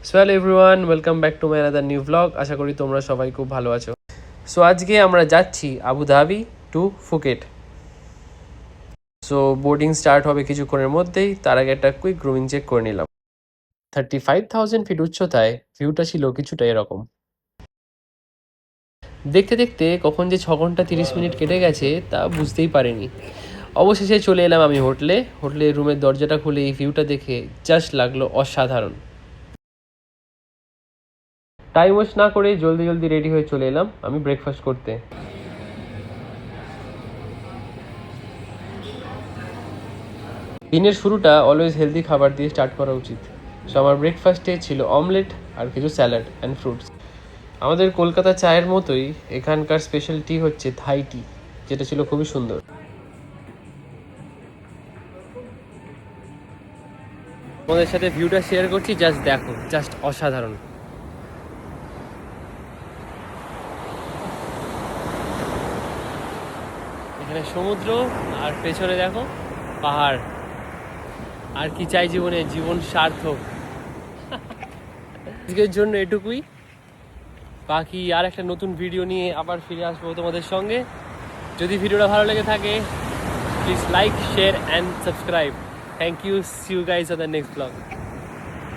So hello everyone, welcome back to my another new blog. আশা করি তোমরা সবাই খুব ভালো আছো। সো আজকে আমরা যাচ্ছি Abu Dhabi to Phuket. So boarding start হবে কিছুক্ষণের মধ্যেই, তার আগে একটা কুইক গ্রুমিং চেক করে নিলাম। 35,000 ফিট উচ্চতায় ভিউটা ছিল কিছুটা এরকম। দেখতে দেখতে কখন যে 6 ঘন্টা 30 মিনিট কেটে গেছে তা বুঝতেই পারিনি। অবশেষে চলে এলাম আমি হোটেলে রুমের দরজাটা খুলে এই ভিউটা দেখে জাস্ট লাগলো অসাধারণ। টাইম ওয়েস্ট না করে জলদি রেডি হয়ে চলে এলাম আমি ব্রেকফাস্ট করতে। দিনের শুরুটা অলওয়েজ হেলদি খাবার দিয়ে স্টার্ট করা উচিত। সো আমার ব্রেকফাস্টে ছিল অমলেট আর কিছু স্যালাড অ্যান্ড ফ্রুটস। আমাদের কলকাতা চায়ের মতোই এখানকার স্পেশাল টি হচ্ছে থাই টি, যেটা ছিল খুবই সুন্দর। তোমাদের সাথে ভিউটা শেয়ার করছি, জাস্ট দেখো, জাস্ট অসাধারণ। এখানে সমুদ্র আর পেছনে দেখো পাহাড়। আর কি চাই জীবনে, জীবন সার্থক। আজকের জন্য এটুকুই। বাকি আর একটা নতুন ভিডিও নিয়ে আবার ফিরে আসবো তোমাদের সঙ্গে। যদি ভিডিওটা ভালো লেগে থাকে please like, share and subscribe. Thank you, see you guys on the next blog.